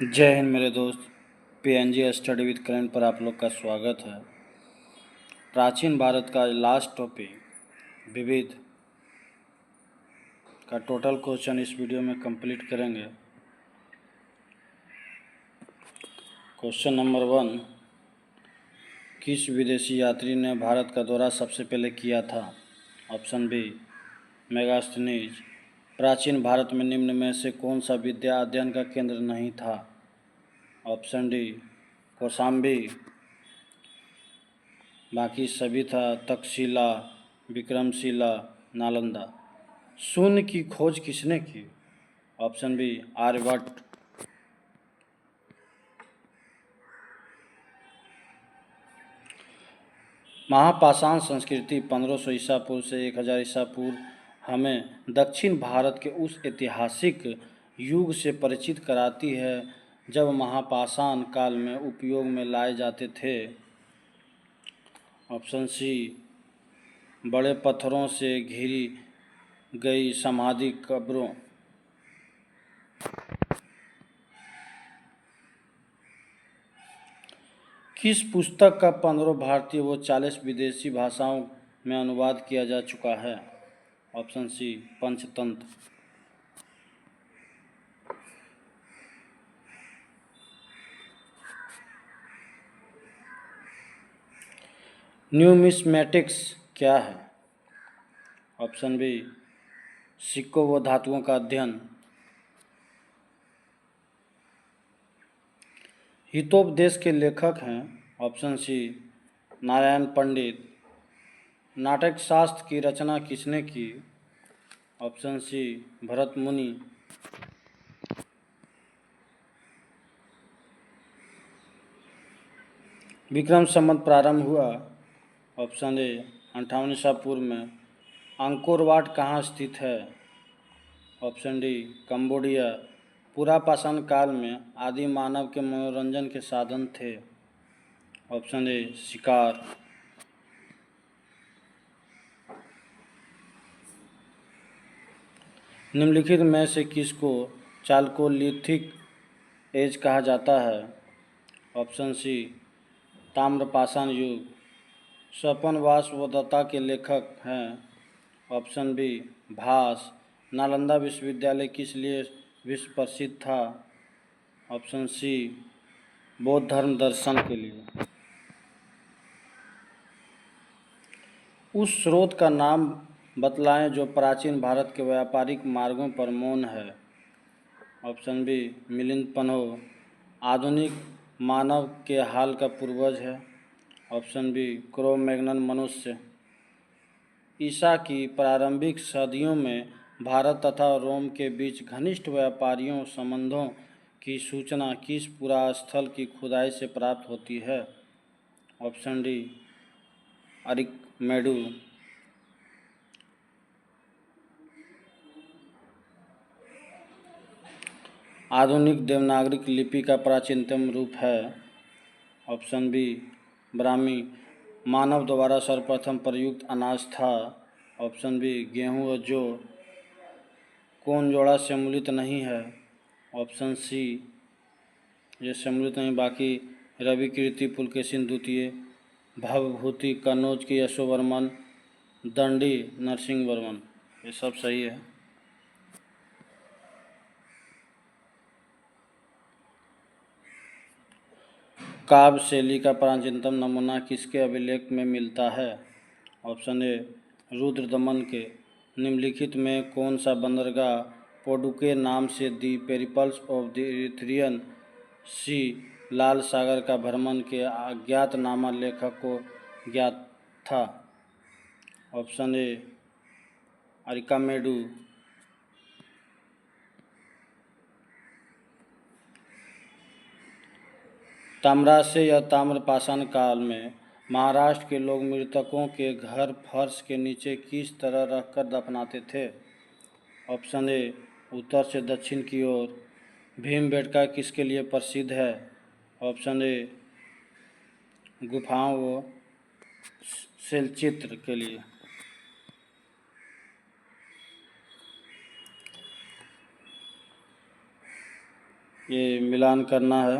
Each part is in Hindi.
जय हिंद मेरे दोस्त। पीएनजी स्टडी विद करंट पर आप लोग का स्वागत है। प्राचीन भारत का लास्ट टॉपिक विविध का टोटल क्वेश्चन इस वीडियो में कंप्लीट करेंगे। क्वेश्चन नंबर 1, किस विदेशी यात्री ने भारत का दौरा सबसे पहले किया था? Option B, Megasthenes. प्राचीन भारत में निम्न में से कौन सा विद्या अध्ययन का केंद्र नहीं था? Option D, Kaushambi. बाकी सभी था तक्षशिला, विक्रमशिला, नालंदा। शून्य की खोज किसने की? Option B, Aryabhata. महापाषाण संस्कृति 1500 ईसा पूर्व से 1000 ईसा पूर्व हमें दक्षिण भारत के उस ऐतिहासिक युग से परिचित कराती है जब महापाषाण काल में उपयोग में लाए जाते थे। ऑप्शन सी, बड़े पत्थरों से घिरी गई समाधि कब्रों। किस पुस्तक का 15 भारतीय व 40 विदेशी भाषाओं में अनुवाद किया जा चुका है? Option C, Panchatantra. न्यूमिस्मेटिक्स क्या है? ऑप्शन बी, सिक्कों व धातुओं का अध्ययन। हितोपदेश के लेखक हैं? ऑप्शन सी, नारायण पंडित। नाटक शास्त्र की रचना किसने की? ऑप्शन सी, भरत मुनि। विक्रम संवत प्रारंभ हुआ? ऑप्शन ए, 58 ईसा पूर्व में। अंकोर वाट कहाँ स्थित है? Option D, Cambodia. पुरापाषाण काल में आदि मानव के मनोरंजन के साधन थे? ऑप्शन ए, शिकार। निम्नलिखित में से किसको चालकोलिथिक एज कहा जाता है? ऑप्शन सी, ताम्रपाषाण युग। स्वपनवास व दत्ता के लेखक हैं? ऑप्शन बी, भास। नालंदा विश्वविद्यालय किस लिए विश्व प्रसिद्ध था? ऑप्शन सी, बौद्ध धर्म दर्शन के लिए। उस स्रोत का नाम बतलाएं जो प्राचीन भारत के व्यापारिक मार्गों पर मौन है? Option B, Milind Panho. आधुनिक मानव के हाल का पूर्वज है? ऑप्शन बी, क्रो मैग्नन मनुष्य। ईसा की प्रारंभिक सदियों में भारत तथा रोम के बीच घनिष्ठ व्यापारियों संबंधों की सूचना किस पुरास्थल की खुदाई से प्राप्त होती है? Option D, Arikamedu. आधुनिक देवनागरी लिपि का प्राचीनतम रूप है? Option B, Brahmi. मानव द्वारा सर्वप्रथम प्रयुक्त अनाज था? ऑप्शन बी, गेहूँ और जौ। कौन जोड़ा सम्मिलित नहीं है? ऑप्शन सी, ये सम्मिलित नहीं। बाकी रवि कीर्ति पुलकेशिन द्वितीय, भवभूति कन्नौज की यशोवर्मन, दंडी नरसिंह वर्मन। ये सब सही है। काव्य शैली का प्राचीनतम नमूना किसके अभिलेख में मिलता है? ऑप्शन ए, रुद्रदमन के। निम्नलिखित में कौन सा बंदरगाह पोडुके नाम से दी पेरिपल्स ऑफ द इरीथ्रियन सी लाल सागर का भ्रमण के अज्ञातनामा लेखक को ज्ञात था? Option A, Arikamedu. ताम्राश्य या ताम्रपाषाण काल में महाराष्ट्र के लोग मृतकों के घर फर्श के नीचे किस तरह रखकर दफनाते थे? ऑप्शन ए, उत्तर से दक्षिण की ओर। भीमबेटका किसके लिए प्रसिद्ध है? ऑप्शन ए, गुफाओं व शैलचित्र के लिए। ये मिलान करना है।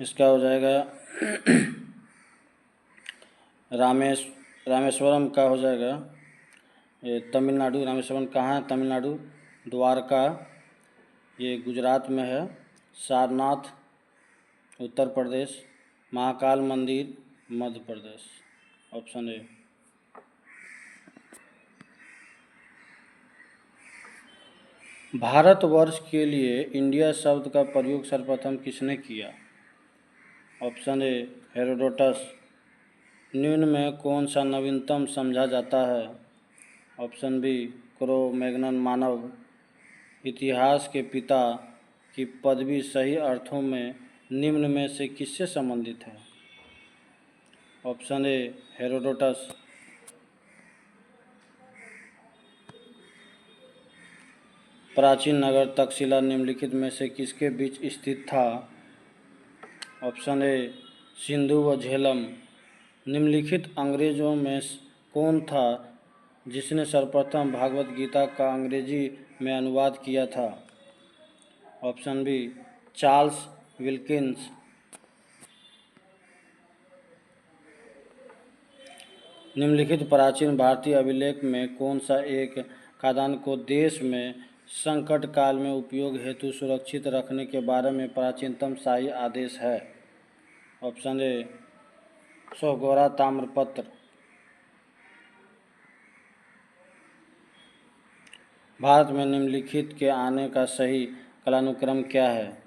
इसका हो जाएगा रामेश्वरम का हो जाएगा ये तमिलनाडु। रामेश्वरम कहाँ है? तमिलनाडु। द्वारका ये गुजरात में है। सारनाथ उत्तर प्रदेश। महाकाल मंदिर मध्य प्रदेश। Option A. भारतवर्ष के लिए इंडिया शब्द का प्रयोग सर्वप्रथम किसने किया? Option A Herodotus. निम्न में कौन सा नवीनतम समझा जाता है? ऑप्शन बी क्रो मैग्नन मानव। इतिहास के पिता की पदवी सही अर्थों में निम्न में से किससे संबंधित है? Option A Herodotus. प्राचीन नगर तक्षशिला निम्नलिखित में से किसके बीच स्थित था? ऑप्शन ए सिंधु व झेलम। निम्नलिखित अंग्रेजों में कौन था जिसने सर्वप्रथम भागवत गीता का अंग्रेजी में अनुवाद किया था? Option B Charles Wilkins. निम्नलिखित प्राचीन भारतीय अभिलेख में कौन सा एक खाद्यान्न को देश में संकट काल में उपयोग हेतु सुरक्षित रखने के बारे में प्राचीनतम शाही आदेश है? ऑप्शन ए सोगोरा ताम्रपत्र। भारत में निम्नलिखित के आने का सही कालानुक्रम क्या है?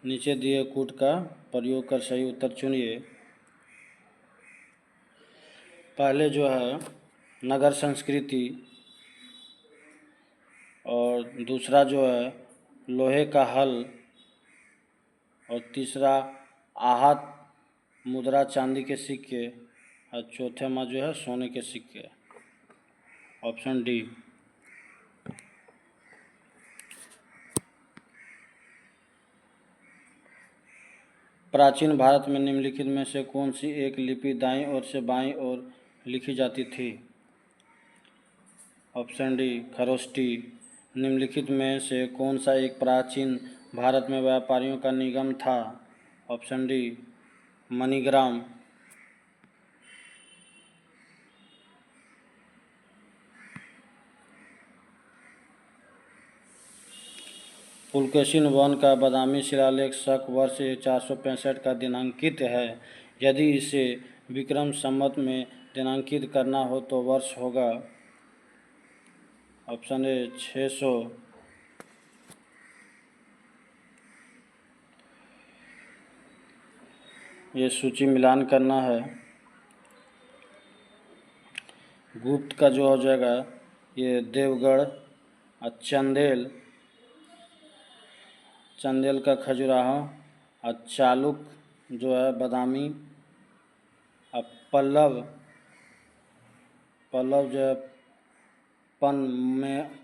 नीचे दिए कूट का प्रयोग कर सही उत्तर चुनिए। पहले जो है नगर संस्कृति, और दूसरा जो है लोहे का हल, और तीसरा आहत मुद्रा चांदी के सिक्के, और चौथे में जो है सोने के सिक्के। Option D. प्राचीन भारत में निम्नलिखित में से कौन सी एक लिपि दाईं ओर से बाईं ओर लिखी जाती थी? Option D Kharosthi. निम्नलिखित में से कौन सा एक प्राचीन भारत में व्यापारियों का निगम था? Option D Manigram. Pulakeshin one का बादामी शिलालेख शक वर्ष 465 का दिनांकित है। यदि इसे विक्रम संवत में दिनांकित करना हो तो वर्ष होगा? Option A 600। ये सूची मिलान करना है। गुप्त का जो हो जाएगा ये देवगढ़, और चंदेल का खजुराहो, और चालुक जो है बादामी, और पल्लव जो है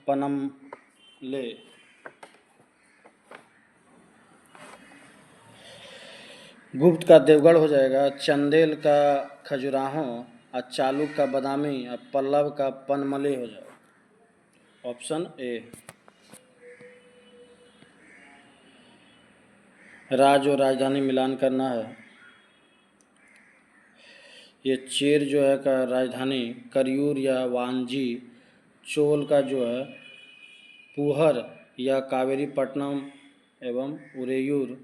पनमले। गुप्त का देवगढ़ हो जाएगा, चंदेल का खजुराहो, और चालुक का बादामी, और पल्लव का पनमले हो जाएगा। Option A. राज्य और राजधानी मिलान करना है। ये चेर जो है का राजधानी करियूर या वांजी, चोल का जो है पुहर या कावेरीपट्टनम एवं उरेयूर,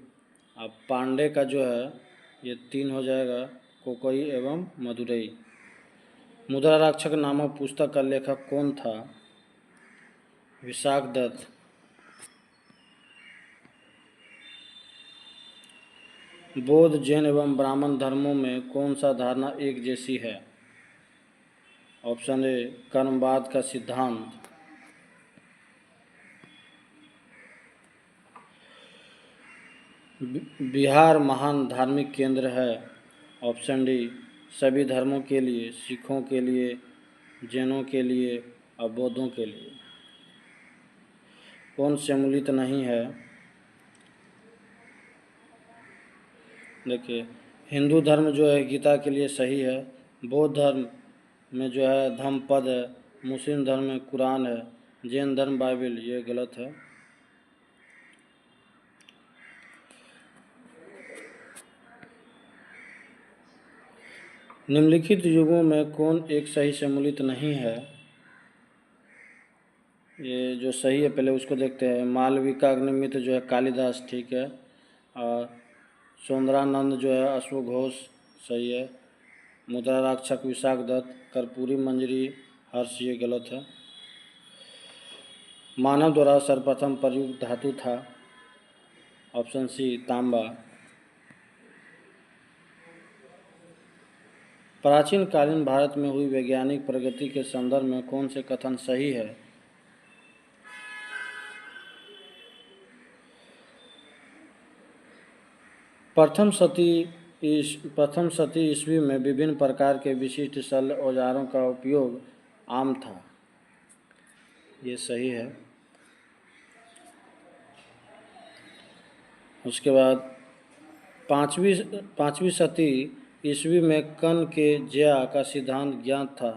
और पांडे का जो है ये 3 हो जाएगा कोकोई एवं मदुरई। मुद्रा रक्षक नामक पुस्तक का लेखक कौन था? विशाख दत्त। बौद्ध, जैन एवं ब्राह्मण धर्मों में कौन सा धारणा एक जैसी है? ऑप्शन ए कर्मवाद का सिद्धांत। बिहार महान धार्मिक केंद्र है। ऑप्शन डी सभी धर्मों के लिए, सिखों के लिए, जैनों के लिए और बौद्धों के लिए। कौन सम्मिलित नहीं है? देखिए हिंदू धर्म जो है गीता के लिए सही है, बौद्ध धर्म में जो है धम्मपद है, मुस्लिम धर्म में कुरान है, जैन धर्म बाइबिल, ये गलत है। निम्नलिखित युगों में कौन एक सही सम्मिलित नहीं है? ये जो सही है पहले उसको देखते हैं। मालविका अग्निमित्र जो है कालिदास, ठीक है। और सौंदरानंद जो है अश्वघोष, सही है। मुद्रा राक्षक विशाख दत्त, कर्पूरी मंजरी हर्ष, ये गलत है। मानव द्वारा सर्वप्रथम प्रयुक्त धातु था, ऑप्शन सी तांबा। प्राचीन कालीन भारत में हुई वैज्ञानिक प्रगति के संदर्भ में कौन से कथन सही है? प्रथम शती ईस्वी में विभिन्न प्रकार के विशिष्ट शल्य औजारों का उपयोग आम था, ये सही है। उसके बाद पाँचवीं शती ईस्वी में कण के ज्या का सिद्धांत ज्ञात था,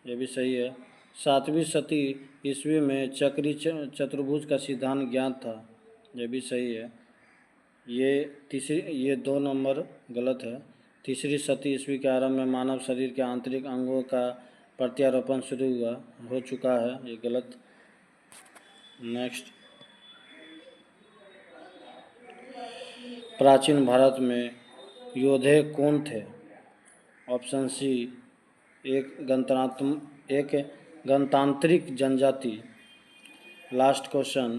यह भी सही है। 7वीं शती ईस्वी में चक्री चतुर्भुज का सिद्धांत ज्ञात था, यह भी सही है। ये 2 नंबर गलत है। तीसरी शती ईस्वी के आरंभ में मानव शरीर के आंतरिक अंगों का प्रत्यारोपण शुरू हो चुका है, ये गलत। नेक्स्ट, प्राचीन भारत में योद्धे कौन थे? ऑप्शन सी एक गणतांत्रिक जनजाति। लास्ट क्वेश्चन,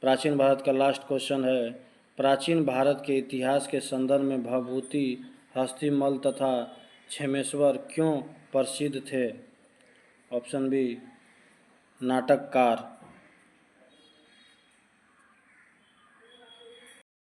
प्राचीन भारत का लास्ट क्वेश्चन है, प्राचीन भारत के इतिहास के संदर्भ में भभूति, हस्तिमल तथा क्षेमेश्वर क्यों प्रसिद्ध थे? ऑप्शन बी नाटककार।